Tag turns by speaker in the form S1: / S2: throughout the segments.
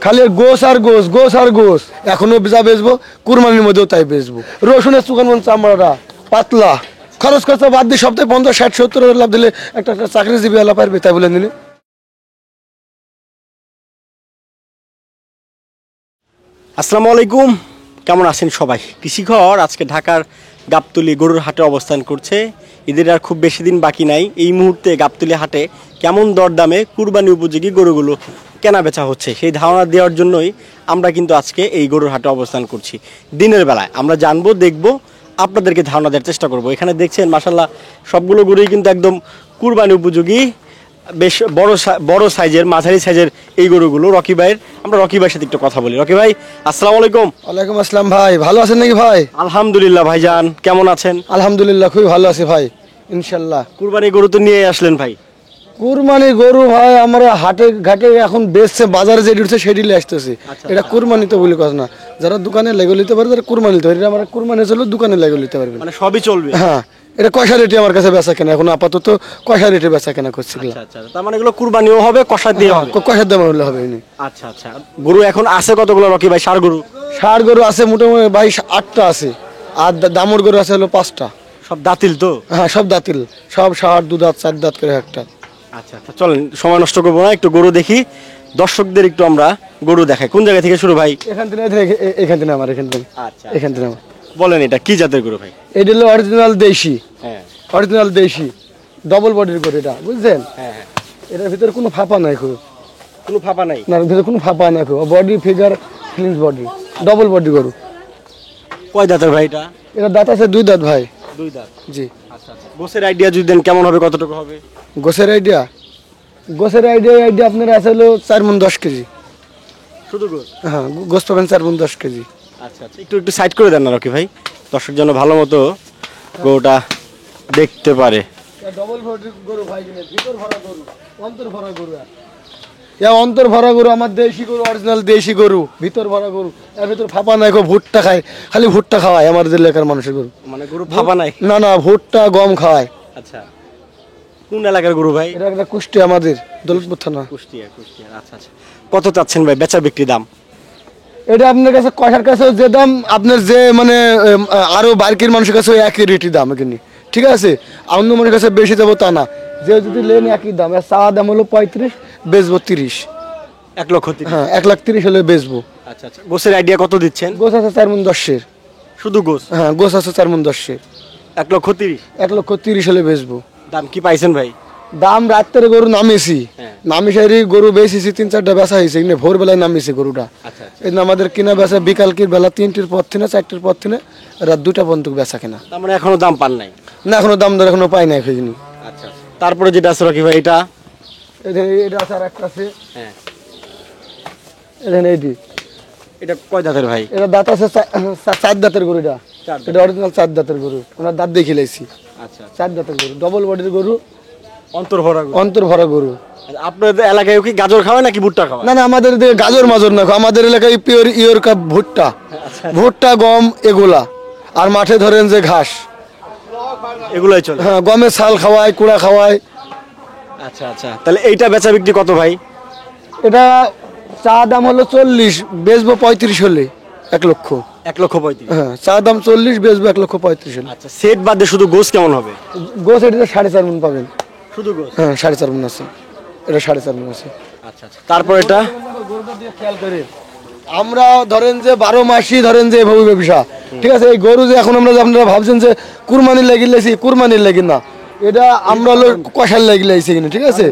S1: খালি গোস আর গোস, গোস আর গোস। এখনো যা বেচবো কুরবানির মধ্যেও তাই বেচবো। রসুনের চুকান চামড়াটা পাতলা, খরচ খরচা বাদ দিয়ে সপ্তাহে 50, 60, 70 লাভ দিলে একটা চাকরিজীবী এলা পারবে, তাই বলে নিলে।
S2: আসসালামু আলাইকুম, কেমন আছেন সবাই? কৃষিঘর আজকে ঢাকার গাবতলী গরুর হাটে অবস্থান করছে। ঈদের আর খুব বেশি দিন বাকি নাই। এই মুহূর্তে গাবতলী হাটে কেমন দরদামে কুরবানি উপযোগী গরুগুলো কেনা বেচা হচ্ছে সেই ধারণা দেওয়ার জন্যই আমরা কিন্তু আজকে এই গরুর হাটে অবস্থান করছি। দিনের বেলায় আমরা জানবো, দেখবো, আপনাদেরকে ধারণা দেওয়ার চেষ্টা করব। এখানে দেখছেন মাশাআল্লাহ সবগুলো গরুই কিন্তু একদম কুরবানি উপযোগী, বেশ বড় সাইজের, মাঝারি সাইজের এই গরুগুলো। রকি ভাইয়ের, আমরা রকি ভাইয়ের সাথে একটু কথা বলি। রকি ভাই আসসালামু আলাইকুম।
S1: ওয়ালাইকুম আসসালাম ভাই, ভালো আছেন নাকি ভাই?
S2: আলহামদুলিল্লাহ ভাইজান, কেমন আছেন?
S1: আলহামদুলিল্লাহ খুবই ভালো আছি ভাই, ইনশাল্লাহ।
S2: কুরবানি গরু তো নিয়ে আসলেন ভাই?
S1: কুরবানি গরু ভাই আমরা হাটে ঘাটে এখন বেচছে, বাজারে যেটি উঠছে সেটি আসতেছে। এটা কুরবানি তো বলি কথা না, যারা দোকানে লেগে নিতে পারে তারা কুরবানি নিতে পারে। আমরা কুরবানি চলো দোকানে লেগে নিতে পারবে,
S2: মানে সবই চলবে।
S1: হ্যাঁ, এটা কষা রেটে আমার কাছে বেচা কেনা, এখন আপাতত কষা রেটে বেচা কেনা করছি।
S2: তার মানে এগুলো কুরবানিও হবে, কষা দিয়ে হবে?
S1: কষার দাম হলে হবে।
S2: আচ্ছা আচ্ছা, গরু এখন আছে কতগুলো রকি ভাই? ষাঁড় গরু?
S1: ষাঁড় গরু আছে মোটামুটি ভাই 8টা আছে, আর দামুর গরু আছে হলো 5টা।
S2: সব দাঁতিল তো?
S1: হ্যাঁ সব দাঁতিল, সব ষাঁড়, 2 দাঁত 4 দাঁত করে একটা।
S2: আচ্ছা আচ্ছা, চলেন সময় নষ্ট করবো না, একটু গরু দেখি, দর্শকদের একটু আমরা গরু দেখাই। কোন জায়গা থেকে শুরু ভাই?
S1: এখান থেকে আমার এখান থেকে।
S2: আচ্ছা,
S1: এখান থেকে আমার।
S2: বলেন এটা কি জাতের গরু ভাই?
S1: এটা হলো অরিজিনাল দেশি।
S2: হ্যাঁ,
S1: অরিজিনাল দেশি ডবল বডির গরু এটা, বুঝছেন?
S2: হ্যাঁ হ্যাঁ।
S1: এটার ভিতরে কোনো ফাঁপা নাই, খুব
S2: কোনো ফাঁপা নাই?
S1: না, ভিতরে কোনো ফাঁপা নাই, খুব body figure clean body, double body গরু।
S2: কয় দাঁতের ভাই এটা?
S1: এটা দাঁত আছে 2 দাঁত ভাই।
S2: 2 দাঁত?
S1: জি।
S2: আচ্ছা আচ্ছা, গোসের আইডিয়া যদি দেন কেমন হবে, কতটুকু হবে?
S1: গোসের আইডিয়া আপনার আছে হলো 4 মণ 10 কেজি।
S2: শুধু গোস?
S1: হ্যাঁ, গোস পাবেন 4 মণ 10 কেজি।
S2: আচ্ছা আচ্ছা, একটু সাইড করে দেন না রকি ভাই, দর্শক যেন ভালো মতো গরুটা দেখতে পারে।
S1: ডবল বডির গরু ভাই, ভিতর ভরা গরু, অন্তর ভরা গরু। অন্তর ভরা গরু আমার দেশি গরু, অরিজিনাল দেশি গরু, ভিতর ভরা গরু। এর ভিতর ফাঁপা নাই, ভুট্টা খায়, খালি ভুট্টা খাওয়ায় আমাদের এলাকার মানুষের গরু।
S2: মানে গরু ফাঁপা নাই?
S1: না না, ভুট্টা গম খাওয়ায়।
S2: আচ্ছা, কোন এলাকার গরু ভাই?
S1: এটা একটা কুষ্টিয়া, আমাদের দৌলতপুর থানা।
S2: কুষ্টিয়া? আচ্ছা আচ্ছা, কত চাচ্ছেন ভাই বেচা বিক্রি দাম?
S1: এটা আপনার কাছে কষার কাছেও যে দাম, আপনার যে মানে আরো বার্কির মানুষের কাছে একই রেটই দাম এখানে, ঠিক আছে? অন্য মানুষের কাছে বেশি যাবো তা না, যে যদি লেন একই দাম। চা দাম হলো 35, বেচবো 30।
S2: 1,30,000?
S1: হ্যাঁ, 1,30,000 হলে বেচবো।
S2: আচ্ছা আচ্ছা, গোসের আইডিয়া কত দিচ্ছেন?
S1: গোস আছে 4 মণ 10-এর।
S2: শুধু গোস?
S1: হ্যাঁ, গোস আছে 4 মণ 10-এর।
S2: 1,30,000?
S1: 1,30,000 হলে বেচবো।
S2: দাম কি পাইছেন ভাই?
S1: দাম রাত্রে গরু নামেছি,
S2: হ্যাঁ।
S1: নামিসারি গরু বেচেছি, 3-4টা বেচা হয়েছে, এখানে ভোরবেলায় নামিয়েছে গরুটা।
S2: আচ্ছা আচ্ছা,
S1: এই আমাদের কিনা বেচা বিকালকের বেলা 3টির পর থেকে 4টির পর থেকে রাত 2টা পর্যন্ত বেচা কেনা।
S2: তার মানে এখনো দাম পান নাই?
S1: না, এখনো দাম দর এখনো পাই নাই এখানে।
S2: আচ্ছা, তারপরে যেটা আছে রকি ভাই, এটা?
S1: এটা আছে, আর একটা আছে।
S2: হ্যাঁ,
S1: এইটি।
S2: এটা কয় দাঁতের ভাই?
S1: এটা দাঁত আছে 4 দাঁতের গরু। এটা
S2: 4 দাঁত?
S1: এটা অরিজিনাল 4 দাঁতের গরু, ওনার দাঁত দেখে লাইছি।
S2: আচ্ছা,
S1: 4 দাঁতের গরু, ডবল বডির গরু,
S2: অন্তর ভরা গরু?
S1: অন্তর ভরা গরু।
S2: আপনাদের এলাকায় কি গাজর খাওয়ায় নাকি ভুট্টা খাওয়ায়?
S1: না না, আমাদের এদিকে গাজর মাজর না, আমাদের এলাকায় পিওর ইওর কাপ ভুট্টা, ভুট্টা গম এগুলা, আর মাঠে ধরেন যে ঘাস,
S2: এগুলাই চলে?
S1: হ্যাঁ, গমের ছাল খাওয়ায়, কুড়া খাওয়ায়।
S2: আচ্ছা আচ্ছা, তাহলে এইটা বেচা বিক্রি কত ভাই?
S1: এটা চা দাম হলো 40, বেচবো 35 হলে। 1,00,000।
S2: 1,35,000?
S1: হ্যাঁ, চা দাম 40, বেচবো 1,35,000 হলে।
S2: আচ্ছা, সেট বাদে শুধু গোস কেমন হবে?
S1: গোস এটাতে 4.5 মণ পাবেন।
S2: শুধু গোস?
S1: হ্যাঁ, 4.5 মণ আছে, এটা 4.5 মণ আছে।
S2: আচ্ছা আচ্ছা, তারপর এটা?
S1: আমরা ধরেন যে 12 মাসই ধরেন যে এভাবে ব্যবসা, ঠিক আছে? এই গরু যে এখন আপনারা ভাবছেন যে কুরবানির লাগিয়েছি, কুরবানির লাগি না, এটা আমরা হলো কষার লাগিয়েছি কিনা, ঠিক আছে?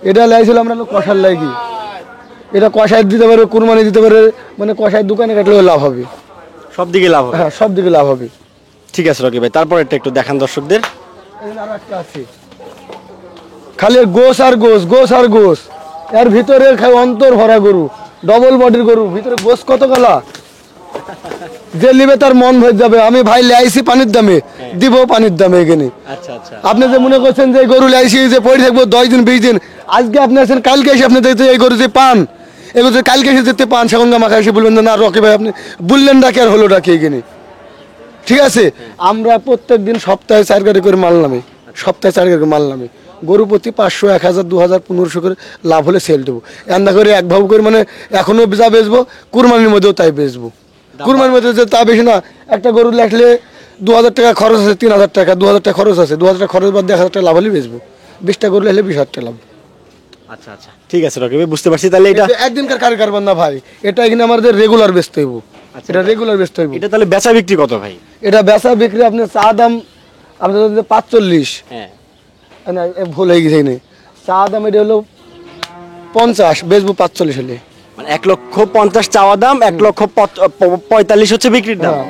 S1: এটা লাইছিল আমরা হলো কষার লাগি, এটা কষায় দিতে পারে, কুরবানি দিতে পারে, মানে কষায় দোকানে কাটলেও লাভ হবে,
S2: সব দিকে লাভ হবে?
S1: হ্যাঁ, সব দিকে লাভ হবে।
S2: ঠিক আছে রকি ভাই, তারপর এটা একটু দেখান দর্শকদের।
S1: আরো একটা আছে, খালি গোস আর গোস, গোস আর গোস। এর ভিতরে অন্তর ভরা গরু, ডবল বডির গরু, ভিতরে গোস কত গলা, যে নিবে তার মন ভরে যাবে। আমি ভাই লাইছি পানির দামে, দিব পানির দামে এখানে।
S2: আচ্ছা আচ্ছা,
S1: আপনি যে মনে করছেন যে গরু লাইছি যে পড়ে থাকবো 10 দিন 20 দিন, আজকে আপনি আছেন, কালকে এসে আপনি দেখতে এই গরু যে পান, এই গরু কালকে এসে দেখতে পান, সেখানে মাখা এসে বলবেন না রকি ভাই আপনি বললেন ডাকে আর হলো ডাকে এখানে, ঠিক আছে? আমরা প্রত্যেক দিন সপ্তাহে 4 গাড়ি করে মাল নামে, সপ্তাহে 4 গাড়ি মাল নামে। গরু প্রতি 500, 1000, 2000, 1500 করে লাভ হলে সেল দেবো। এন্দা করে এক ভাব করে মানে এখনো যা বেচবো, কুরবানির মধ্যেও তাই বেচবো। কুরবানির মধ্যে যে তা বেশি না, একটা গরু লেখলে 2000 টাকা খরচ আছে, 3000 টাকা, 2000 টাকা খরচ আছে, 2000 টাকা খরচ বাদ দিয়ে 1000 টাকা লাভ হলেই বেচবো। 20টা গরু লেখলে 20,000 টাকা লাভ।
S2: আচ্ছা আচ্ছা, ঠিক আছে রকি ভাই, বুঝতে পারছি। তাহলে এটা
S1: একদিনকার কারবার না ভাই, এটা এখানে আমাদের রেগুলার বেচতে হইব। এটা রেগুলার বেচতে হইব।
S2: এটা তাহলে বেচা বিক্রি কত ভাই?
S1: এটা বেচা বিক্রি আপনার চা দাম আপনাদের 45,
S2: হ্যাঁ,
S1: না ভুল হয়ে গেছে এখানে। চা দাম এটা হলো 50, বেচবো 45 হলে।
S2: মানে 1,50,000 চাওয়া দাম, 1,45,000 হচ্ছে বিক্রির দাম।
S1: হ্যাঁ,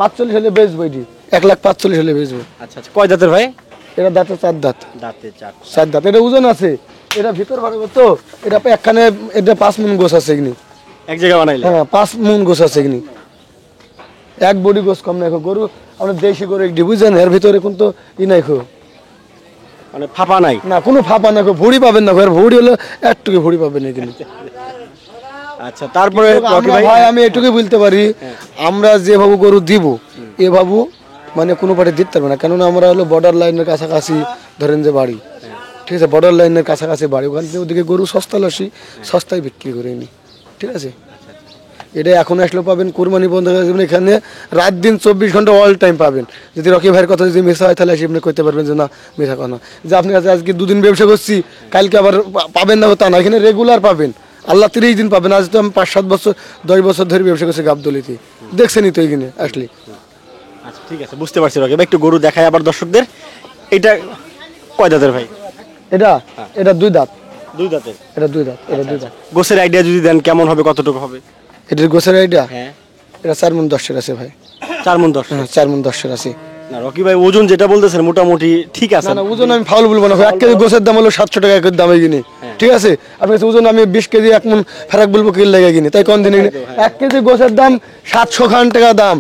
S1: 45 হলে বেচবো, এটি 1,45,000 হলে বেচবো।
S2: আচ্ছা আচ্ছা, কয় দাঁতের ভাই?
S1: এটা দাঁতে 4 দাঁত।
S2: দাঁতে 4।
S1: 4 দাঁত। এটা ওজন আছে, এটা ভিতর ভাড়া তো, এটা একখানে এটা 5 মণ গোছ আছে এখানে।
S2: এক জায়গায় বানাইলে?
S1: হ্যাঁ, 5 মণ গোছ আছে এখানে। এক বডি গোছ কম নাই গরু। আমরা দেশি গরু একটি বুঝছেন, এর ভিতরে কিন্তু নাই খো,
S2: মানে ফাঁপা নাই?
S1: না কোনো ফাঁপা না, ভুড়ি পাবেন না। এর ভুড়ি হলো একটুকু ভুড়ি পাবেন এখানে।
S2: আচ্ছা, তারপরে রকি ভাই
S1: ভাই আমি এটুকুই বলতে পারি, আমরা যেভাবে গরু দিব এভাবে মানে কোনো পার্টি দিতে পারবে না। কেননা আমরা হলো বর্ডার লাইনের কাছাকাছি ধরেন যে বাড়ি, ঠিক আছে, বর্ডার লাইনের কাছাকাছি বাড়ি, ওখান থেকে ওদিকে গরু সস্তা লসি সস্তায় বিক্রি করে নি, ঠিক আছে। এটা এখন আসলেও পাবেন, কুরবানি বন্ধ হয়ে যাবেন, এখানে রাত দিন 24 ঘন্টা অল টাইম পাবেন। যদি রকি ভাইয়ের কথা যদি মিশা হয় তাহলে আপনি করতে পারবেন যে না মিশা কথা, যে আপনার কাছে আজকে 2 দিন ব্যবসা করছি কালকে আবার পাবেন না, তা না, এখানে রেগুলার পাবেন। আল্লাহ 30 দিন পাবেন। আজ তো আমি 5-7 বছর 10 বছর ধরে ব্যবসা করছি গাবতলীতে, দেখছেনই তো এখানে আসলে।
S2: আচ্ছা ঠিক আছে, বুঝতে পারছি রকি ভাই। একটু গরু দেখাই আবার দর্শকদের। এটা কয় দাঁতের ভাই?
S1: এটা 2 দাঁত।
S2: 2 দাঁতের?
S1: এটা 2 দাঁত। এটা 2 দাঁত।
S2: গোছের আইডিয়া যদি দেন কেমন হবে, কতটুকু হবে?
S1: এটার গোছের আইডিয়া
S2: হ্যাঁ,
S1: এটা 4 মণ 10 আছে ভাই।
S2: 4 মণ 10?
S1: হ্যাঁ, 4 মণ 10 আছে।
S2: না রকি ভাই, ওজন যেটা বলতেছেন মোটামুটি ঠিক আছে।
S1: না না, ওজন আমি ফাউল বলবো না। 1 কেজি গোছের দাম হলো 700 টাকা এক দামে কিনি, ঠিক আছে। আপনার কাছে ওজন আমি 20 কেজি 1 মণ ফেরাক বলবো কি লাগে কিনি, তাই কোন দিন 1 কেজি গোছের দাম 700 খান টাকা দাম।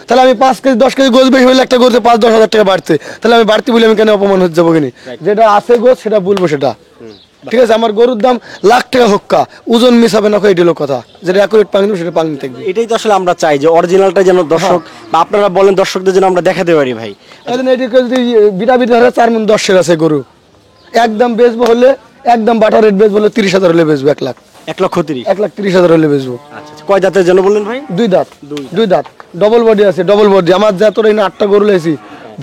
S1: তাহলে আমি 5 কেজি 10 কেজি গোছ বেশি হলে একটা গোছে 5-10 হাজার টাকা বাড়ছে, তাহলে আমি বাড়তি বলে আমি কেন অপমান হয়ে যাবো কিনি? যেটা আছে গোছ সেটা বলবো, সেটা ঠিক আছে। আমার গরুর দাম লাখ টাকা হোক কা, ওজন মিশাবে না, এটা হলো কথা। যেটা অ্যাকুরেট পানি দেবো সেটা পানি থাকবে।
S2: এটাই তো আসলে আমরা চাই, যে অরিজিনালটা যেন দর্শক বা আপনারা বলেন দর্শকদের যেন আমরা দেখাতে পারি ভাই।
S1: এদিকে যদি বিটা বিটা ধরে 4 মণ 10 আছে গরু, একদম বেচবো হলে একদম বাটার রেট বেচবো হলে 30,000 হলে বেচবো, 1 লাখ।
S2: 1,30,000?
S1: 1,30,000 হলে বেচবো।
S2: আচ্ছা, কয় দাঁতের জন্য বললেন ভাই?
S1: 2 দাঁত। 2 দাঁত। ডবল বডি আছে, ডবল বডি। আমার যা তোর 8টা গরু লেছি,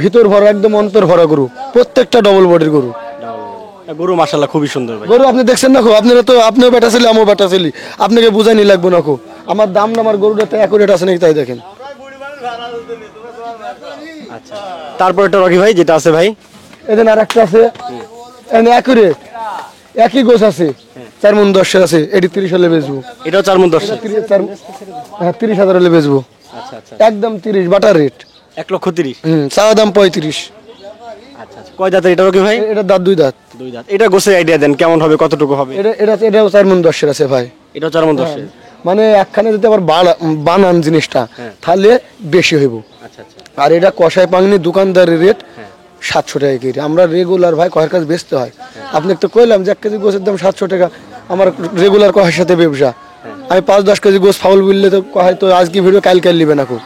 S1: ভিতর ভরা একদম অন্তর ভরা গরু, প্রত্যেকটা ডবল বডির গরু।
S2: গরু মাশাআল্লাহ খুবই সুন্দর ভাই।
S1: গরু আপনি দেখছেন না, আপনারা তো আপনিও বেটা ছিলেন আমিও বেটা ছিলি, আপনাকে বুঝাইনি লাগবো না। আমার দাম না, আমার গরুটা অ্যাকুরেট আছে নাকি তাই দেখেন।
S2: আচ্ছা, তারপর এটা রকি ভাই যেটা আছে ভাই,
S1: এখানে আর একটা আছে, এখানে অ্যাকুরেট একই গোছ আছে, 4 মণ 10 আছে, এটি 30 হলে বেচবো।
S2: এটাও 4 মণ 10?
S1: 30,000 হলে বেচবো।
S2: আচ্ছা আচ্ছা,
S1: একদম 30 বাটার রেট।
S2: 1,30,000?
S1: চাওয়া দাম 35।
S2: আচ্ছা আচ্ছা, কয় দাঁতের এটা রকি ভাই?
S1: এটা দাঁত 2 দাঁত।
S2: 2 দাঁত। এটা গোছের আইডিয়া দেন কেমন হবে, কতটুকু হবে?
S1: এটাও 4 মণ 10 আছে ভাই।
S2: এটাও 4 মণ 10?
S1: মানে একখানে যদি আবার বানান জিনিসটা তাহলে বেশি হইব।
S2: আচ্ছা আচ্ছা,
S1: আর এটা কষায় পাংনি দোকানদারের রেট 700 টাকা কেজি। আমরা রেগুলার ভাই কয়ের কাছে বেচতে হয়। আপনি তো কইলাম যে 1 কেজি গোছের দাম 700 টাকা, আমার রেগুলার কয়ের সাথে ব্যবসা। আমি 5-10 কেজি গোছ ফাউল বললে তো কয় তো আজকে ভিডিও কাল নিবে না খুব।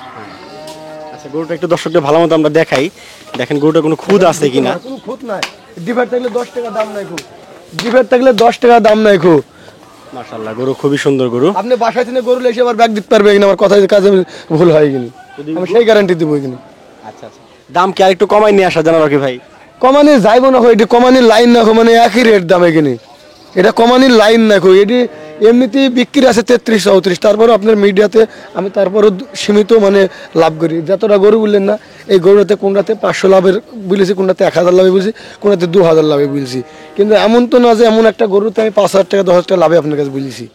S2: আচ্ছা, গরুটা একটু দর্শকদের ভালো মতো আমরা দেখাই। দেখেন গরুটা কোনো খুদ আছে কিনা।
S1: কোনো খুদ নাই, ডিফার থাকলে 10 টাকা দাম নাই খুব, ডিফার থাকলে 10 টাকা দাম নাই খুব।
S2: মাশাআল্লাহ, গরু খুবই সুন্দর গরু।
S1: আপনি বাসায় থেকে গরু এসে আবার ব্যাগ দিতে পারবে কিনা, আমার কথা কাজে ভুল হয় কিনা, আমি সেই গ্যারান্টি দিব কিনা।
S2: আচ্ছা আচ্ছা, দাম কি আরেকটু কমাই নিয়ে আসা জানা রকি ভাই?
S1: কমানি যাইব না, এটি কমানির লাইন না, মানে একই রেট দামে কিনি। এটা কমানির লাইন না, এটি এমনিতেই বিক্রি আছে 33-34। তারপরে আপনার মিডিয়াতে আমি তারপরও সীমিত মানে লাভ করি। যতটা গরু বললেন না, এই গরুতে কোনটাতে 500 লাভের বলেছি, কোনটাতে 1000 লাভে বলছি, কোনটাতে 2000 লাভে বলছি। কিন্তু এমন তো না যে এমন একটা গরুতে আমি 5,000 টাকা 10,000 টাকা লাভে আপনার কাছে বলেছি,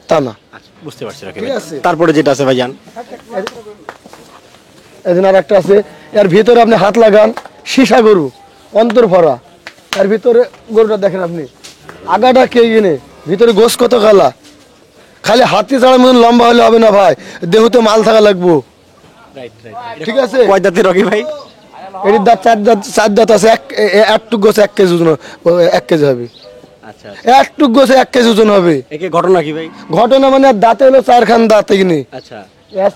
S1: তা না।
S2: আচ্ছা, বুঝতে পারছি রকি
S1: ঠিক
S2: ভাই।
S1: আছে।
S2: তারপরে যেটা আছে ভাই জান,
S1: এদিন আর একটা আছে, এর ভিতরে আপনি হাত লাগান, সীসা গরু অন্তর ভরা। এর ভিতরে গরুটা দেখেন আপনি, আগাটা কে কিনে, ভিতরে গোস কত কালা, খালি হাতি ছাড়া মতন লম্বা হলে হবে না ভাই, দেহতে মাল থাকা লাগবো, ঠিক আছে।
S2: কয় দাঁতের রকি ভাই?
S1: এটির দাঁত 4 দাঁত আছে। একটুক গোছে 1 কেজি ওজন, 1 কেজি হবে।
S2: আচ্ছা,
S1: একটুক গোছে 1 কেজি ওজন হবে।
S2: একে ঘটনা কি ভাই?
S1: ঘটনা মানে দাঁতে হলো 4 খান দাঁত কিনে,
S2: আচ্ছা,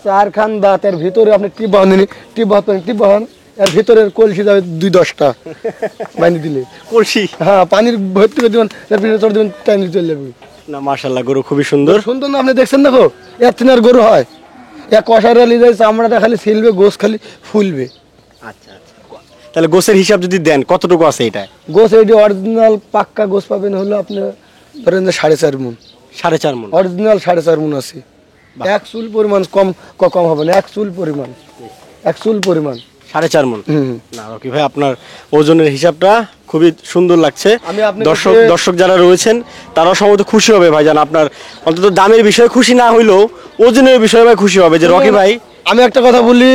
S1: 4 খান দাঁতের ভিতরে আপনি টিপ বাহান, টিপ বাহান, এর ভিতরের কলসি যাবে 2-10টা বাইনি দিলে।
S2: কলসি?
S1: হ্যাঁ, পানির ভর্তি করে দিবেন, এর ভিতরে চড়ে দিবেন, টাইনি চলে যাবে।
S2: না মাশাআল্লাহ, গরু খুবই সুন্দর।
S1: সুন্দর না? আপনি দেখছেন দেখো, এর থেকে আর গরু হয়? এক কষারে লিয়ে চামড়াটা খালি ছিলবে, গোস খালি ফুলবে।
S2: আচ্ছা আচ্ছা, তাহলে গোসের হিসাব যদি দেন কতটুকু আছে এটা?
S1: গোস এটি অরিজিনাল পাক্কা গোস পাবেন হলো আপনি ধরেন যে 4.5 মণ।
S2: 4.5 মণ?
S1: অরিজিনাল 4.5 মণ আছে। এক চুল পরিমাণ কম হবে না, এক চুল পরিমাণ, এক চুল পরিমাণ
S2: 4.5 মণ।
S1: হুম।
S2: না রকি ভাই, আপনার ওজনের হিসাবটা খুবই সুন্দর লাগছে।
S1: আমি আপনাকে
S2: দর্শক যারা রয়েছেন তারাও সম্ভবত খুশি হবে ভাইজান, আপনার অন্তত দামের বিষয়ে খুশি না হইলেও ওজনের বিষয়ে ভাই খুশি হবে যে রকি ভাই।
S1: আমি একটা কথা বলি,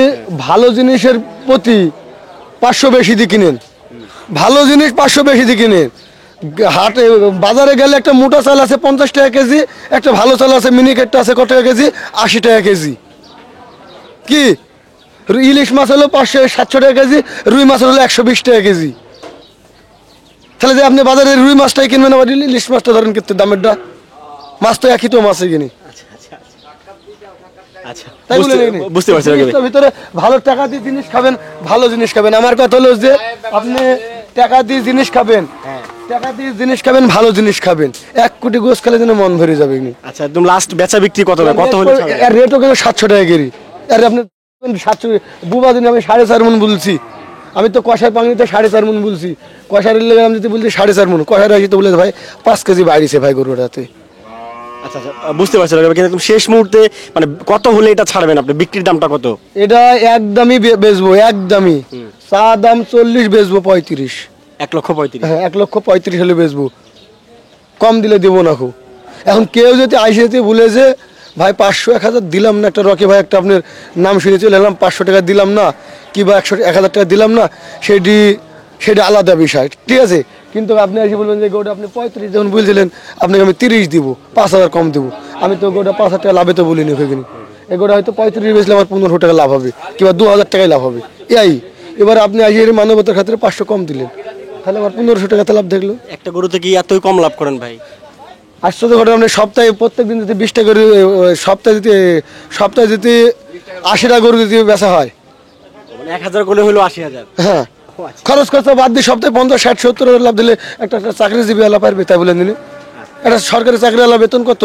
S1: ভালো জিনিসের প্রতি 500 বেশি দিয়ে কিনেন, ভালো জিনিস 500 বেশি দিয়ে কিনেন। হাটে বাজারে গেলে একটা মোটা চাল আছে 50 টাকা কেজি, একটা ভালো চাল আছে মিনিকেটটা আছে কত টাকা কেজি, 80 টাকা কেজি। কি ইলিশ মাছ হলো 500-700 টাকা কেজি, রুই মাছ হলো 120 টাকা কেজি। তাহলে যে আপনি বাজারে রুই মাছটাই কিনবেন, আবার ইলিশ মাছটা ধরেন কিন্তু দামেরটা, মাছ তো একই তো মাছই কিনি।
S2: আচ্ছা,
S1: তাই বলে নিন।
S2: বুঝতে পারছি রকি ভাই।
S1: জিনিসটার ভিতরে ভালো টাকা দিয়ে জিনিস খাবেন, ভালো জিনিস খাবেন। আমার কথা হলো যে আপনি টাকা দিয়ে জিনিস খাবেন, টাকা দিয়ে জিনিস খাবেন, ভালো জিনিস খাবেন। 1 কোটি গোস খেলে যেন মন ভরে যাবে।
S2: আচ্ছা, একদম লাস্ট বেচা বিক্রি কত হবে, কত হলে ছাড়বেন?
S1: এর রেটও কিন্তু 700 টাকা কেজি। আর আপনি 700 বুবা দিন আমি 4.5 মণ বলছি। আমি তো কষার পানিতে 4.5 মণ বলছি, কষার লেগে আমি যদি বলছি 4.5 মণ, কষার আসি তো বলে ভাই 5 কেজি বাড়িছে ভাই গরুটাতে।
S2: আচ্ছা আচ্ছা, বুঝতে পারছি রকি ভাই, কিন্তু একদম শেষ মুহূর্তে মানে কত হলে এটা ছাড়বেন আপনি? বিক্রির দামটা কত?
S1: এটা একদমই বেচবো, একদমই চা দাম 40, বেচবো 35।
S2: 1,35,000?
S1: হ্যাঁ, 1,35,000 হলে বেচবো, কম দিলে দেবো না। খুব এখন কেউ যদি আইসে বলে যে ভাই 500-1000 দিলাম না, একটা রকি ভাই একটা আপনার নাম শুনে চলে এলাম, 500 টাকা দিলাম না, কিংবা 100-1000 টাকা দিলাম না, সেটা আলাদা বিষয়, ঠিক আছে। কিন্তু আপনি এসে বলবেন যে গোটা আপনি 35 যখন বলছিলেন, আপনাকে আমি 30 দিব, 5000 কম দেবো। আমি তো গোটা 5,000 টাকা লাভে তো বলিনি ওখানে। এগোটা হয়তো 35 বেচলে আমার 1500 টাকা লাভ হবে, কিংবা 2000 টাকাই লাভ হবে। এবার আপনি আসে মানবতার খাতিরে 500 কম দিলেন, তাহলে আমার 1500 টাকাতে লাভ দেখলো।
S2: একটা গরুতে কি এতই কম লাভ করেন ভাই?
S1: আশ্চর্য ঘটনা, আপনি সপ্তাহে প্রত্যেক দিন যদি 20টা করে, সপ্তাহে যদি 80টা গরু যদি বেচা হয়,
S2: মানে 1000 করলে হলো 80,000?
S1: হ্যাঁ, খরচ খরচা বাদ দিয়ে সপ্তাহে 50-60-70 হাজার লাভ দিলে একটা চাকরিজীবী আলা পারবে, তাই বলেন দিলে। একটা সরকারি চাকরিওয়ালা বেতন কত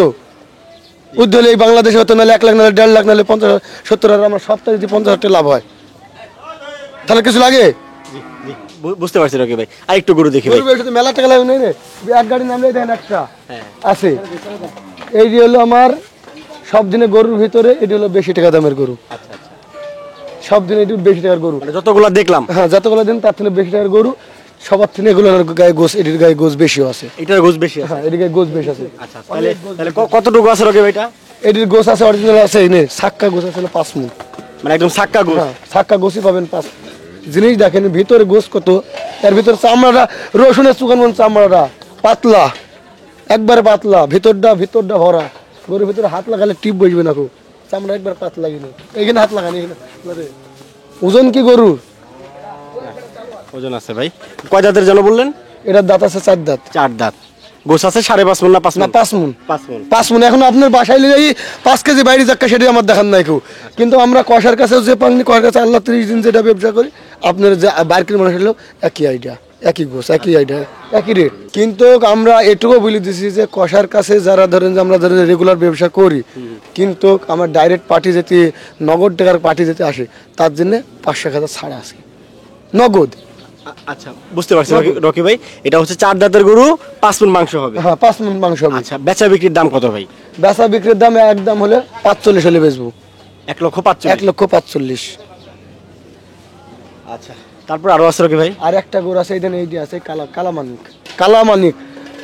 S1: উদ্যোলে এই বাংলাদেশে হতো, নাহলে 1 লাখ, নাহলে 1.5 লাখ, নাহলে 50-70 হাজার। আমার সপ্তাহে যদি 50,000 টাকা লাভ হয়, তাহলে কিছু লাগে?
S2: বুঝতে পারছি রকি ভাই। আর একটু গরু দেখি ভাই।
S1: গরু মেলা টাকা লাগে নেই রে, এক গাড়ি নামলে দেখেন একটা
S2: হ্যাঁ
S1: আছে। এই যে হলো আমার সব দিনে গরুর ভিতরে এটি হলো বেশি টাকা দামের গরু।
S2: আচ্ছা আচ্ছা,
S1: সব দিনে এটি বেশি টাকার গরু,
S2: মানে যতগুলা দেখলাম।
S1: হ্যাঁ, যতগুলো দিন তার থেকে বেশি টাকার গরু। সবার থেকে এগুলোর গায়ে গোস, এটির গায়ে গোস বেশিও আছে।
S2: এটার গোছ বেশি আছে?
S1: হ্যাঁ, এটির গায়ে গোস বেশি আছে।
S2: আচ্ছা, তাহলে তাহলে কতটুকু আছে রকি ভাই এটা?
S1: এটির গোস আছে অরিজিনাল আছে, এনে সাক্কা গোস আছে 5 মণ।
S2: মানে একদম সাক্কা গোছ?
S1: হ্যাঁ, সাক্কা গোসই পাবেন 5। জিনিস দেখেন ভিতরে গোস কত, এর ভিতরে চামড়াটা রসুনের চুকান মন, চামড়াটা পাতলা, একবারে পাতলা, ভিতরটা ভরা। গরুর ভিতরে হাত লাগালে টিপ বসবে না, খুব চামড়া একবার পাতলা কিনে এইখানে হাত লাগানি। ওজন কি গরুর?
S2: ওজন আছে ভাই। কয় দাঁতের যেন বললেন?
S1: এটার দাঁত আছে 4 দাঁত।
S2: 4 দাঁত। গোছ আছে 5.5 মণ না 5
S1: না,
S2: মণ?
S1: 5 মণ।
S2: 5 মণ।
S1: 5 মণ। এখন আপনার বাসায় নিয়ে 5 কেজি বাইরে যাক্কা, সেটাই আমার দেখান নাই কেউ। কিন্তু আমরা কষার কাছে যে পাইনি, কষার কাছে আল্লাহ 30 দিন যেটা ব্যবসা করি, আপনার যে বাইরের মানুষ হলেও একই আইডিয়া, একই গোছ, একই আইডিয়া, একই রেট। কিন্তু আমরা এটুকু বলে দিছি যে কষার কাছে যারা ধরেন যে আমরা ধরেন রেগুলার ব্যবসা করি, কিন্তু আমার ডাইরেক্ট পার্টি যেতে, নগদ টাকার পার্টি যেতে আসে, তার জন্য 500-1000 ছাড় আছে নগদ।
S2: আচ্ছা, বুঝতে পারছি রকি ভাই। এটা হচ্ছে 4 দাঁতের গরু, 5 মণ মাংস হবে?
S1: হ্যাঁ, 5 মণ মাংস হবে।
S2: আচ্ছা, বেচা বিক্রির দাম কত ভাই?
S1: বেচা বিক্রির দাম একদম হলে 45 হলে বেচবো।
S2: 1,45,000?
S1: 1,45,000।
S2: আচ্ছা, তারপর আরো আছে রকি ভাই?
S1: আর একটা গরু আছে, এইখানে এইটি আছে কালামানিক।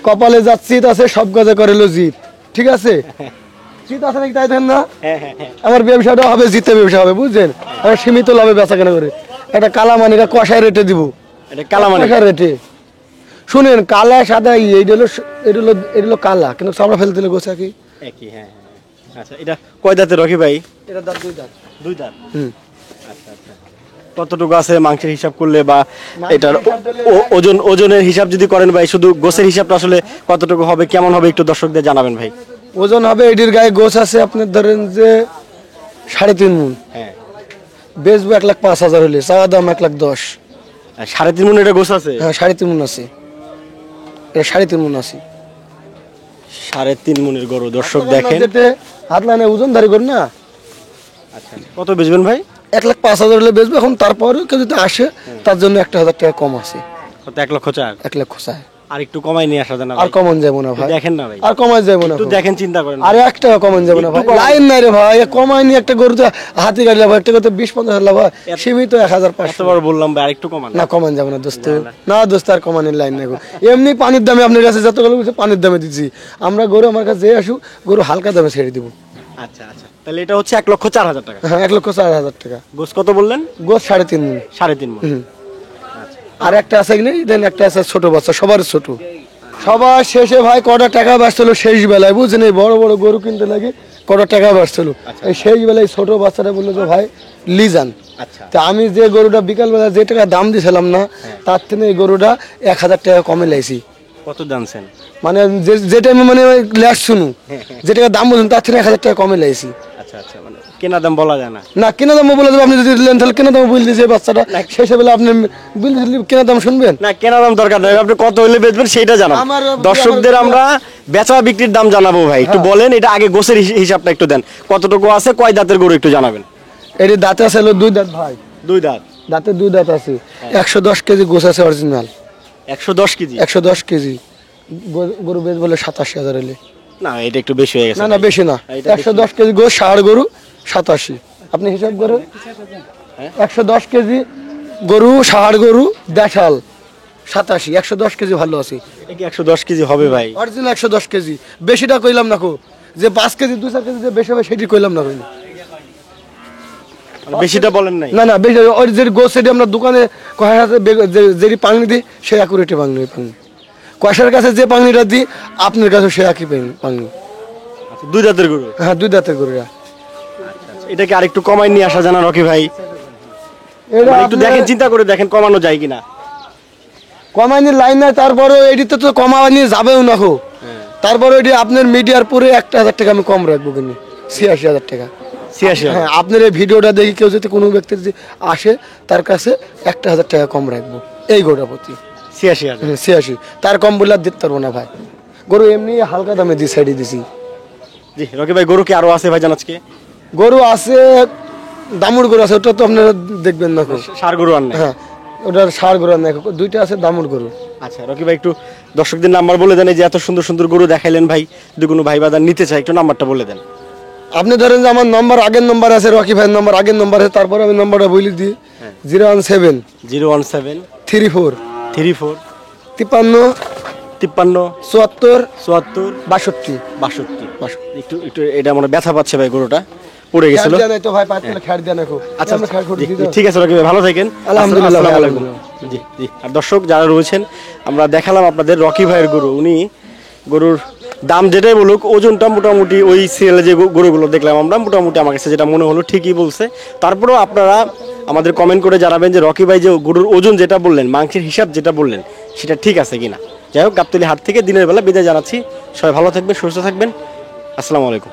S1: কপালে যা চিত আছে সব কাজে করে লো জিত, ঠিক আছে। চিত আছে নাকি তাই দেন না?
S2: হ্যাঁ হ্যাঁ হ্যাঁ।
S1: আমার ব্যবসাটা হবে, জিতে ব্যবসা হবে, বুঝছেন। আমার সীমিত লাভে বেচা কেনা করে একটা কালামানিকা কষায় রেটে দিব,
S2: এটা কালামানিক?
S1: কষা রেটে। শুনেন, কালা সাদা এটা হলো কালা, কিন্তু চামড়া ফেলতে দিলে গোছা কি
S2: একই। হ্যাঁ হ্যাঁ। আচ্ছা, এটা কয় দাঁতের রকি ভাই?
S1: এটা দাঁত 2 দাঁত।
S2: 2 দাঁত?
S1: হুম।
S2: আচ্ছা আচ্ছা, কতটুকু আছে মাংসের হিসাব করলে, বা এটার ওজনের হিসাব যদি করেন ভাই, শুধু গোছের হিসাবটা আসলে কতটুকু হবে, কেমন হবে, একটু দর্শকদের জানাবেন ভাই।
S1: ওজন হবে, এটির গায়ে গোছ আছে আপনার ধরেন যে 3.5 মণ।
S2: হ্যাঁ।
S1: বেচবো 1,05,000 হলে, চাওয়া দাম 1,10,000।
S2: আর 3.5 মন এটা গোছ আছে?
S1: হ্যাঁ 3.5 মন আছে, এটা 3.5 মন আছে।
S2: 3.5 মনের গরু দর্শক দেখেন।
S1: হাত লাইনে ওজনদারি করি না।
S2: আচ্ছা কত বেচবেন ভাই?
S1: 1,05,000 হলে বেচবো। এখন তারপরেও কেউ যদি আসে তার জন্য 1,000 টাকা কম আছে।
S2: কত? 1,04,000।
S1: 1,00,000 চায়।
S2: আর একটু কমাই নিয়ে আসা দেন না
S1: আর
S2: ভাই।
S1: কমন যাবো না ভাই,
S2: দেখেন না ভাই,
S1: আর কমাই যাবো না
S2: একটু
S1: ভাই।
S2: দেখেন, চিন্তা করেন।
S1: আরে 1 টাকা কমন যাবো না ভাই,
S2: একটু কমান।
S1: লাইন নাই রে ভাই, কমাই নি একটা গরু তো হাতি গাড়ি লাভ, একটা করতে 20-50 লাভ হয়, সীমিত 1,500।
S2: এতবার বললাম ভাই আরেকটু কমান।
S1: না কমান যাবে না দোস্ত, না দোস্ত আর কমানের লাইন নাই গো। এমনি পানির দামে আপনার কাছে যতগুলো বলছে পানির দামে দিচ্ছি আমরা। গরু আমার কাছে যে আসুক গরু হালকা দামে ছেড়ে দিব।
S2: আচ্ছা আচ্ছা, তাহলে এটা হচ্ছে 1,04,000 টাকা।
S1: হ্যাঁ 1,04,000 টাকা।
S2: গোছ কত বললেন?
S1: গোস 3.5 মণ।
S2: 3.5 মন।
S1: হুম। আর একটা আছে কি দেন, একটা আছে ছোট বাচ্চা, সবার ছোট। সবার শেষে ভাই কটা টাকা বাঁচছিল শেষ বেলায়, বুঝছেন? এই বড় বড় গরু কিনতে লাগে কটা টাকা বাঁচছিল, এই শেষ বেলায় ছোট বাচ্চাটা বললো যে ভাই লিজান।
S2: আচ্ছা
S1: তা আমি যে গরুটা বিকালবেলা যে টাকা দাম দিয়েছিলাম না, তার থেকে এই গরুটা 1,000 টাকা কমে লাইছি।
S2: কত দামছেন?
S1: মানে যে টাইমে মানে ল্যাস শুনু যে টাকা দাম বলুন তার থেকে 1,000 টাকা কমে লাইছি।
S2: আচ্ছা আচ্ছা, মানে কেনা দাম বলা যায় না।
S1: না কেনা দাম বলে দেবো, আপনি যদি নেন তাহলে কেনা দাম বলে দিয়েছে বাচ্চাটা, শেষে বেলা আপনি বলে দিলে কেনা দাম শুনবেন
S2: না, কেনা দাম দরকার নেই, আপনি কত হলে বেচবেন সেটা জানান। দর্শকদের আমরা বেচা বিক্রির দাম জানাবো ভাই, একটু বলেন। এটা আগে গোছের হিসাবটা একটু দেন, কতটুকু আছে, কয় দাঁতের গরু একটু জানাবেন।
S1: এর দাঁতে আছে হলো 2 দাঁত ভাই।
S2: 2 দাঁত?
S1: দাঁতে 2 দাঁত আছে। 110 কেজি গোছ আছে অরিজিনাল।
S2: 110 কেজি?
S1: 110 কেজি গরু বেচ বলে 87,000 হলে।
S2: না এটা একটু বেশি হয়ে গেছে।
S1: না না বেশি না, 110 কেজি গোছ, ষাঁড় গরু 87। আপনি হিসাব করেন 110 কেজি গরু, ষাঁড় গরু দেশাল 87, 110 কেজি ভালো আছে।
S2: এটা কি 110 কেজি হবে ভাই?
S1: Original 110 KG. বেশিটা কইলাম না কো, যে 5 কেজি 2-4 কেজি যে বেশি হবে সেটি কইলাম না কই।
S2: মানে বেশিটা বলেন নাই?
S1: না না বেশি ওই যে গোছ সেটি আমরা দোকানে কয়ের হাতে যেটি পাংনি দিই সে অ্যাকুরেটে পাংনি কয়ের কাছে যে পাংনিটা দিই আপনার কাছে সে একই পাংনি।
S2: আচ্ছা 2 দাঁতের গরু?
S1: হ্যাঁ 2 দাঁতের গরুরা।
S2: এটাকে আরেকটু কমাই নিয়ে আসা জানা রকি ভাই?
S1: এটা
S2: মানে একটু দেখেন, চিন্তা করে দেখেন কমানো যায় কিনা।
S1: কমাইনি লাইন নাই, তারপরে এটিতে তো কমানি যাবেও না কো। তারপরে এটি আপনার মিডিয়ার পুরে 1,000 টাকা আমি কম রাখবো কিনি, 86,000 টাকা।
S2: 86?
S1: হ্যাঁ আপনার এই ভিডিওটা দেখি কেউ যদি কোনো ব্যক্তির যে আসে তার কাছে 1,000 টাকা কম রাখবো এই গরুটার প্রতি।
S2: 86,000?
S1: 86, তার কম বলে আর দিতে পারবো না ভাই। গরু এমনি হালকা দামে দিয়ে সাইডে দিছি।
S2: জি রকি ভাই, গরু কি আরো আছে ভাই জান আজকে?
S1: গরু আছে, দামুর গরু আছে, ওটা তো আপনারা দেখবেন না কো।
S2: ষাঁড় গরু আর নাই?
S1: হ্যাঁ ওটার ষাঁড় গরু নাই, 2টা আছে দামুর গরু।
S2: আচ্ছা রকি ভাই, একটু দর্শকদের নাম্বার বলে দেন, এই যে এত সুন্দর সুন্দর গরু দেখাইলেন ভাই, যদি কোনো ভাই বাজার নিতে চায় একটু নাম্বারটা বলে দেন।
S1: আপনি ধরেন যে আমার নম্বর আগের নম্বর আছে, রকি ভাইয়ের নম্বর আগের নম্বর আছে, তারপরে আমি নম্বরটা বলে দিই 017
S2: 017
S1: 34
S2: 34
S1: 53
S2: 53
S1: 74
S2: 74
S1: 62
S2: 62। একটু একটু এটা মানে ব্যথা পাচ্ছে ভাই, গরুটা পড়ে গেছিল।
S1: খ্যার দেয়া নাই তো ভাই, পাঁচতলে খ্যার দেয়া নাই খুব।
S2: আচ্ছা
S1: আমরা খ্যার করে
S2: জি,
S1: দিই তো।
S2: ঠিক আছে রকি ভাই, ভালো থাকেন।
S1: আলহামদুলিল্লাহ ভাই,
S2: আসসালামু আলাইকুম। জি জি। আর দর্শক যারা রয়েছেন, আমরা দেখালাম আপনাদের রকি ভাইয়ের গরু। উনি গরুর দাম যেটাই বলুক, ওজনটা মোটামুটি ওই সিরিয়ালে যে গরুগুলো দেখলাম আমরা, মোটামুটি আমার কাছে যেটা মনে হলো ঠিকই বলছে। তারপরেও আপনারা আমাদের কমেন্ট করে জানাবেন যে রকি ভাই যে গরুর ওজন যেটা বললেন, মাংসের হিসাব যেটা বললেন, সেটা ঠিক আছে কিনা। যাই হোক, গাবতলী হাট থেকে দিনের বেলা বিদায় জানাচ্ছি। সবাই ভালো থাকবেন, সুস্থ থাকবেন। আসসালামু আলাইকুম।